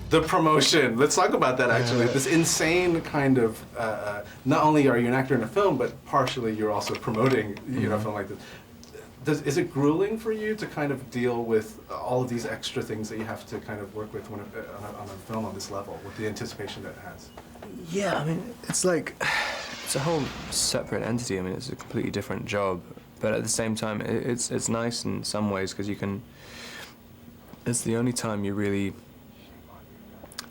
The promotion. Let's talk about that, actually. This insane kind of, not only are you an actor in a film, but partially you're also promoting, you know, a film like this. Is it grueling for you to kind of deal with all of these extra things that you have to kind of work with when on a film on this level, with the anticipation that it has? Yeah, I mean, it's like, it's a whole separate entity. I mean, it's a completely different job. But at the same time, it's nice in some ways, because you can, it's the only time you really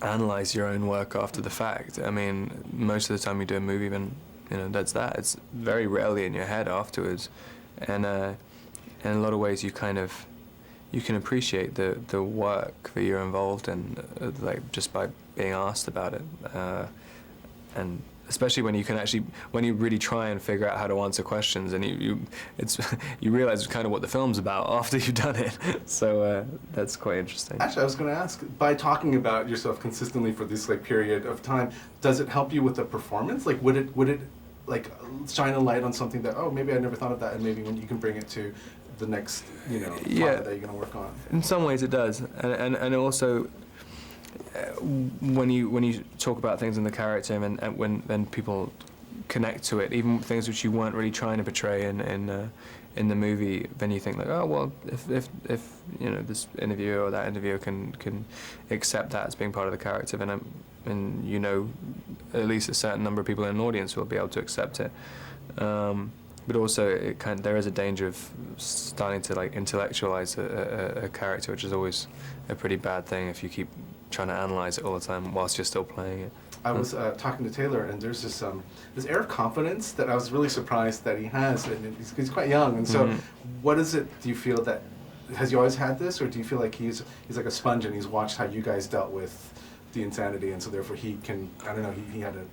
analyze your own work after the fact. I mean, most of the time you do a movie, then, you know, that's that. It's very rarely in your head afterwards. And in a lot of ways, you kind of, you can appreciate the work that you're involved in, like, just by being asked about it. And especially when you can actually, when you really try and figure out how to answer questions, and you realize kind of what the film's about after you've done it. So that's quite interesting. Actually, I was going to ask, by talking about yourself consistently for this like period of time, does it help you with the performance? Like, would it like shine a light on something that, oh, maybe I never thought of that, and maybe when you can bring it to the next, you know, part that you're going to work on? In some ways, it does, and also. When you talk about things in the character, and when people connect to it, even things which you weren't really trying to portray in the movie, then you think like, oh well, if you know, this interviewer or that interviewer can accept that as being part of the character, then you know, at least a certain number of people in an audience will be able to accept it. But also, there is a danger of starting to like intellectualize a character, which is always a pretty bad thing if you keep trying to analyze it all the time whilst you're still playing it. I was talking to Taylor, and there's this air of confidence that I was really surprised that he has, and he's quite young. And so, what is it? Do you feel that, has he always had this, or do you feel like he's like a sponge and he's watched how you guys dealt with the insanity, and so therefore he can, I don't know, he had a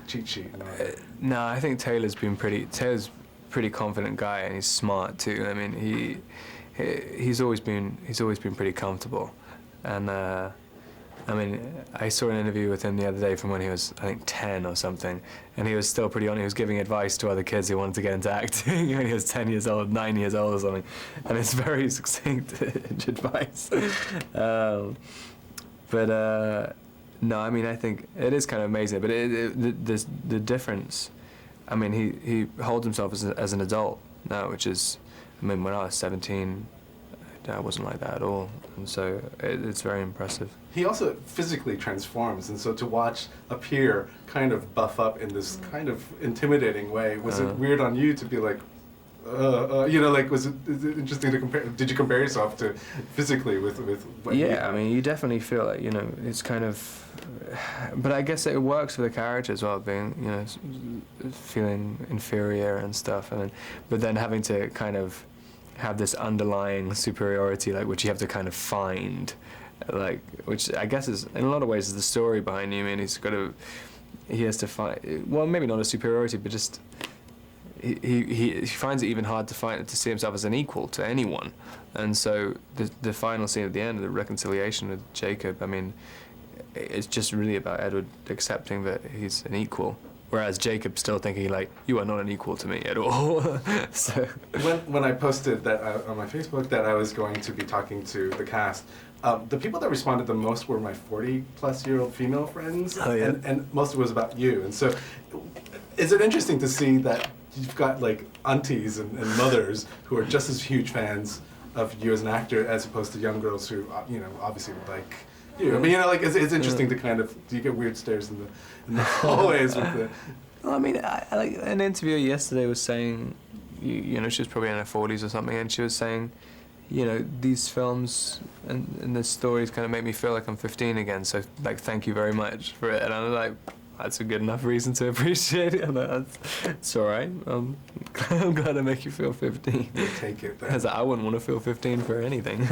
cheat sheet? You know? No, I think Taylor's pretty confident guy, and he's smart too. I mean, he's always been pretty comfortable, and I mean, I saw an interview with him the other day from when he was, I think, 10 or something, and he was still pretty on. He was giving advice to other kids who wanted to get into acting when he was 10 years old, 9 years old or something, and it's very succinct advice. No, I mean, I think it is kind of amazing, but the difference, I mean, he holds himself as an adult now, which is, I mean, when I was 17, I wasn't like that at all, and so it's very impressive. He also physically transforms, and so to watch a peer kind of buff up in this kind of intimidating way, was it weird on you to be like, you know, like, is it interesting to compare? Did you compare yourself to physically with what? Yeah, I mean, you definitely feel like, you know, it's kind of, but I guess it works for the character as well, being, you know, feeling inferior and stuff, but then having to kind of have this underlying superiority, like, which you have to kind of find, like, which I guess is, in a lot of ways, is the story behind you. I mean, he has to find, well, maybe not a superiority, but just, he finds it even hard to see himself as an equal to anyone. And so the final scene at the end, the reconciliation with Jacob, I mean, it's just really about Edward accepting that he's an equal, whereas Jacob's still thinking, like, you are not an equal to me at all. So when I posted that on my Facebook that I was going to be talking to the cast, the people that responded the most were my 40-plus-year-old female friends, and most of it was about you. And so, is it interesting to see that you've got like aunties and mothers who are just as huge fans of you as an actor, as opposed to young girls who, you know, obviously would like you. I mean, you know, like, it's interesting to kind of, do you get weird stares in the hallways with the... Well, I mean, like, an interviewer yesterday was saying, you know, she was probably in her 40s or something, and she was saying, you know, these films and the stories kind of make me feel like I'm 15 again, so, like, thank you very much for it. And I was like, that's a good enough reason to appreciate it. I'm like, it's all right. I'm glad I make you feel 15. We'll take it then. Because I wouldn't want to feel 15 for anything.